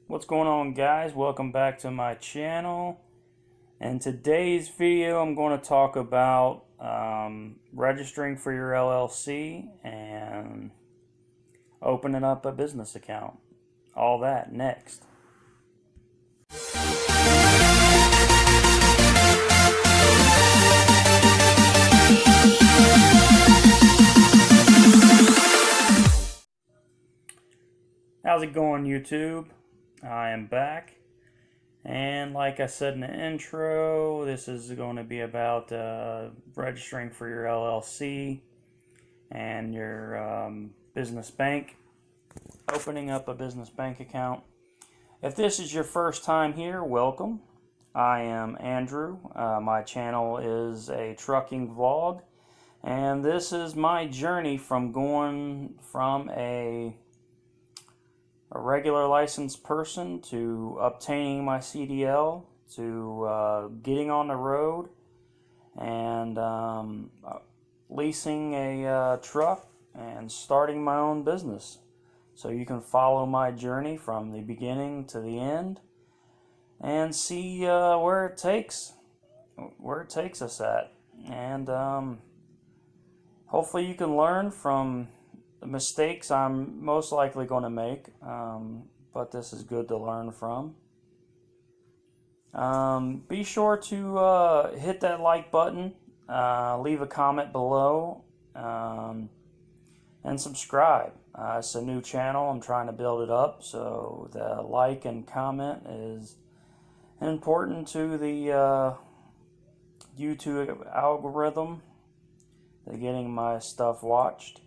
What's going on, guys? Welcome back to my channel. In today's video I'm going to talk about registering for your LLC and opening up a business account. All that next. How's it going, YouTube? I am back, and like I said in the intro, this is going to be about registering for your LLC and your business bank, opening up a business bank account. If this is your first time here, welcome. I am Andrew. My channel is a trucking vlog, and this is my journey from going from a regular licensed person to obtaining my CDL to getting on the road and leasing a truck and starting my own business. So you can follow my journey from the beginning to the end and see where it takes us at, and hopefully you can learn from the mistakes I'm most likely going to make, but this is good to learn from. Be sure to hit that like button, leave a comment below, and subscribe. It's a new channel. I'm trying to build it up, so the like and comment is important to the YouTube algorithm. They're getting my stuff watched.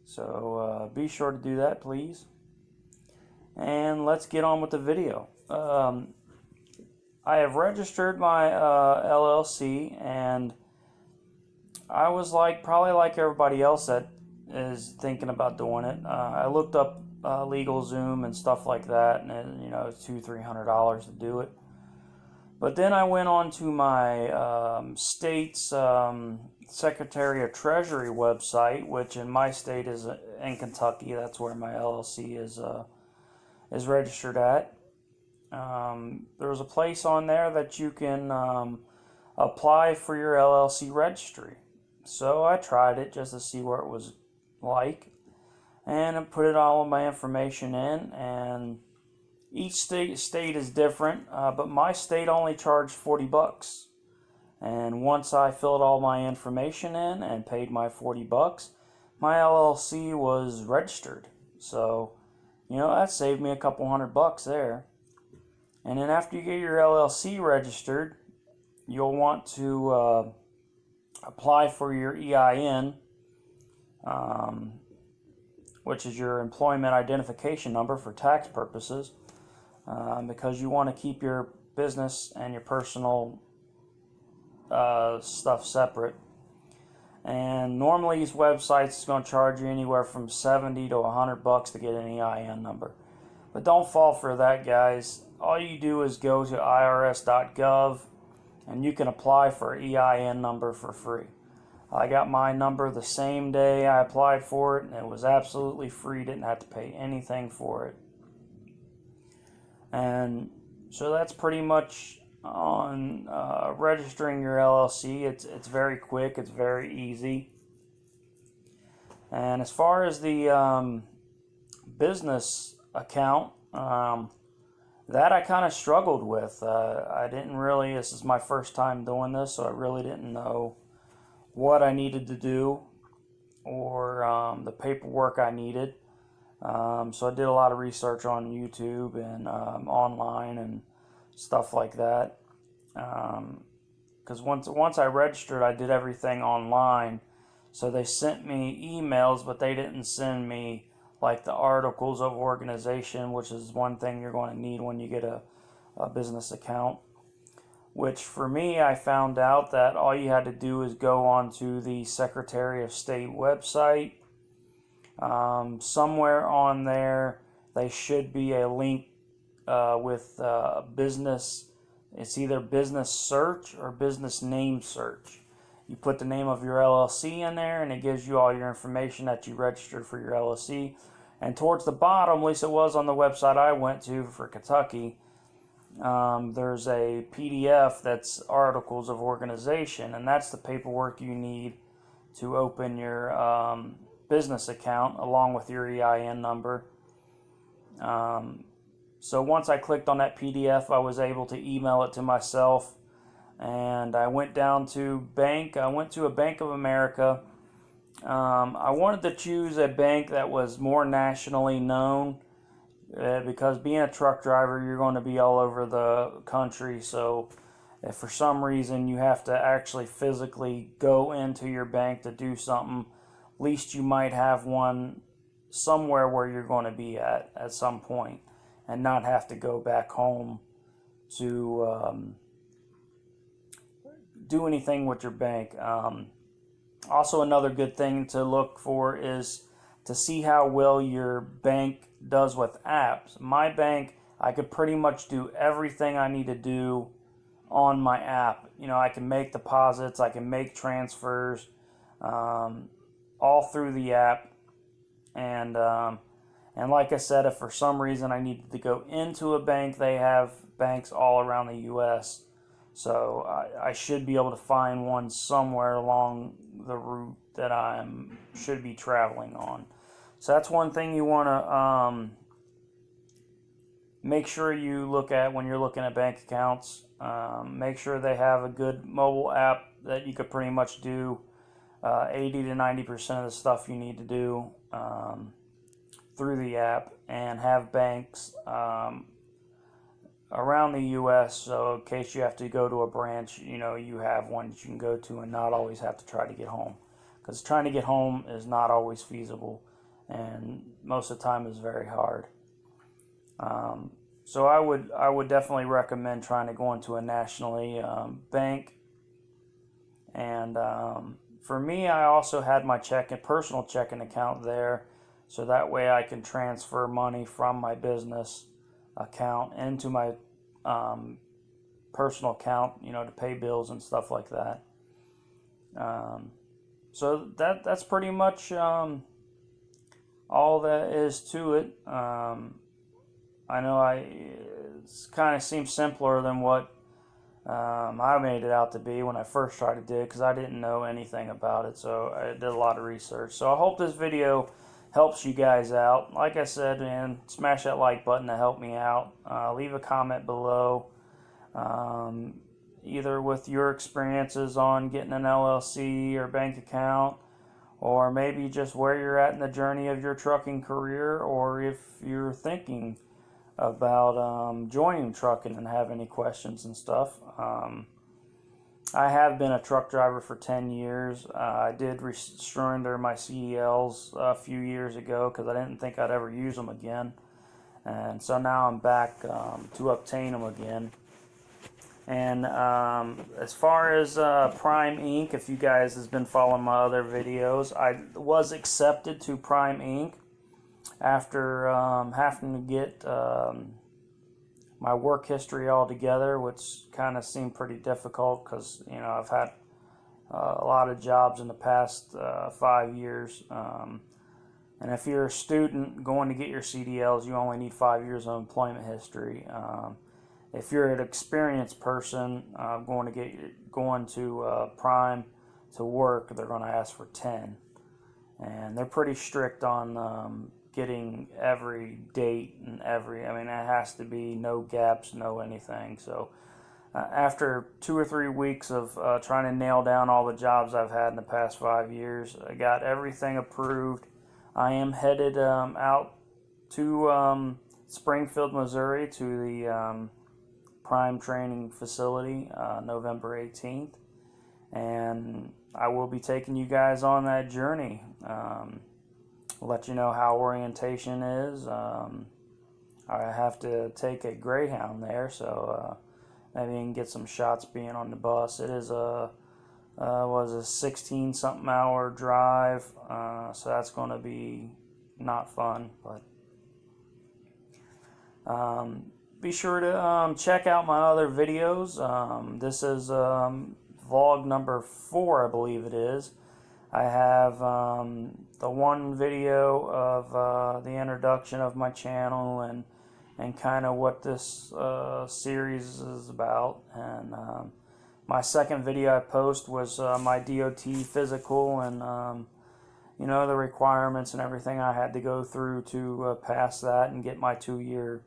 So be sure to do that, please. And let's get on with the video. I have registered my LLC, and I was probably like everybody else that is thinking about doing it. I looked up LegalZoom and stuff like that, and it's $200-300 to do it. But then I went on to my state's Secretary of Treasury website, which in my state is in Kentucky. That's where my LLC is registered at. There's a place on there that you can apply for your LLC registry. So I tried it just to see what it was like, and I put all of my information in, and each state is different, but my state only charged $40. And once I filled all my information in and paid my $40, my LLC was registered. So, that saved me a couple $100 there. And then after you get your LLC registered, you'll want to apply for your EIN, which is your employment identification number for tax purposes, because you want to keep your business and your personal stuff separate. And normally these websites is going to charge you anywhere from $70 to $100 to get an EIN number. But don't fall for that, guys. All you do is go to irs.gov and you can apply for an EIN number for free. I got my number the same day I applied for it, and it was absolutely free. Didn't have to pay anything for it. And so that's pretty much on registering your LLC. It's very quick. It's very easy. And as far as the business account, that I kind of struggled with. I didn't really. This is my first time doing this, so I really didn't know what I needed to do or the paperwork I needed. So I did a lot of research on YouTube and online and stuff like that. Because once I registered, I did everything online. So they sent me emails, but they didn't send me like the articles of organization, which is one thing you're going to need when you get a business account. Which for me, I found out that all you had to do is go onto the Secretary of State website. Somewhere on there, they should be a link with business. It's either business search or business name search. You put the name of your LLC in there, and it gives you all your information that you registered for your LLC. And towards the bottom, at least it was on the website I went to for Kentucky, there's a PDF that's articles of organization, and that's the paperwork you need to open your business account along with your EIN number. So once I clicked on that PDF, I was able to email it to myself, and I went down to bank. I went to a Bank of America. I wanted to choose a bank that was more nationally known, because being a truck driver, you're going to be all over the country. So if for some reason you have to actually physically go into your bank to do something, at least you might have one somewhere where you're going to be at some point, and not have to go back home to do anything with your bank. Also, another good thing to look for is to see how well your bank does with apps. My bank, I could pretty much do everything I need to do on my app. You know, I can make deposits, I can make transfers, all through the app. And like I said, if for some reason I needed to go into a bank, they have banks all around the U.S. So I should be able to find one somewhere along the route that I should be traveling on. So that's one thing you want to make sure you look at when you're looking at bank accounts. Make sure they have a good mobile app that you could pretty much do 80 to 90% of the stuff you need to do through the app, and have banks around the U.S. so in case you have to go to a branch, you know, you have one that you can go to and not always have to try to get home, because trying to get home is not always feasible, and most of the time is very hard. So I would definitely recommend trying to go into a nationally bank. And for me, I also had my personal checking account there, so that way I can transfer money from my business account into my personal account, you know, to pay bills and stuff like that. So that's pretty much all that is to it. I know it kind of seems simpler than what I made it out to be when I first tried to do it, because I didn't know anything about it, so I did a lot of research. So I hope this video helps you guys out. Like I said, man, smash that like button to help me out. Leave a comment below, either with your experiences on getting an LLC or bank account, or maybe just where you're at in the journey of your trucking career, or if you're thinking about joining trucking and have any questions and stuff. I have been a truck driver for 10 years. I did surrender my CDLs a few years ago because I didn't think I'd ever use them again. And so now I'm back to obtain them again. And as far as Prime Inc., if you guys has been following my other videos, I was accepted to Prime Inc. after having to get my work history all together, which kind of seemed pretty difficult because, you know, I've had a lot of jobs in the past 5 years. And if you're a student going to get your CDLs, you only need 5 years of employment history. If you're an experienced person going to Prime to work, they're going to ask for 10, and they're pretty strict on getting every date and it has to be no gaps, no anything. So after 2 or 3 weeks of trying to nail down all the jobs I've had in the past 5 years, I got everything approved. I am headed out to Springfield, Missouri, to the Prime training facility November 18th, and I will be taking you guys on that journey. Let you know how orientation is. I have to take a Greyhound there, so maybe I can get some shots being on the bus. It is a 16-something hour drive, so that's going to be not fun. But be sure to check out my other videos. This is vlog number 4, I believe it is. I have the one video of the introduction of my channel and kind of what this series is about. And my second video I post was my DOT physical and you know, the requirements and everything I had to go through to pass that and get my 2-year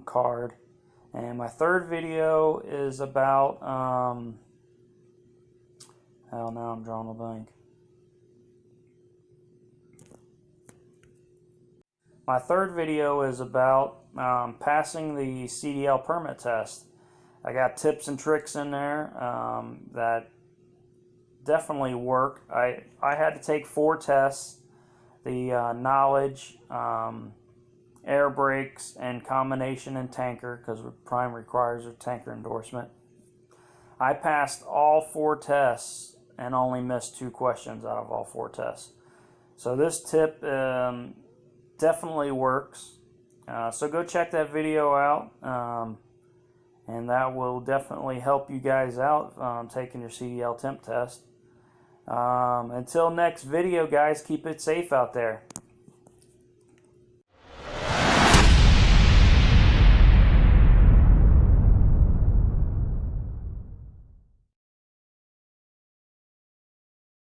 card. And my third video is about hell, now I'm drawing a blank. My third video is about passing the CDL permit test. I got tips and tricks in there that definitely work. I had to take 4 tests: the knowledge, air brakes, and combination and tanker, because Prime requires a tanker endorsement. I passed all 4 tests and only missed 2 questions out of all 4 tests. So this tip definitely works. So go check that video out, and that will definitely help you guys out taking your CDL temp test. Until next video, guys, keep it safe out there.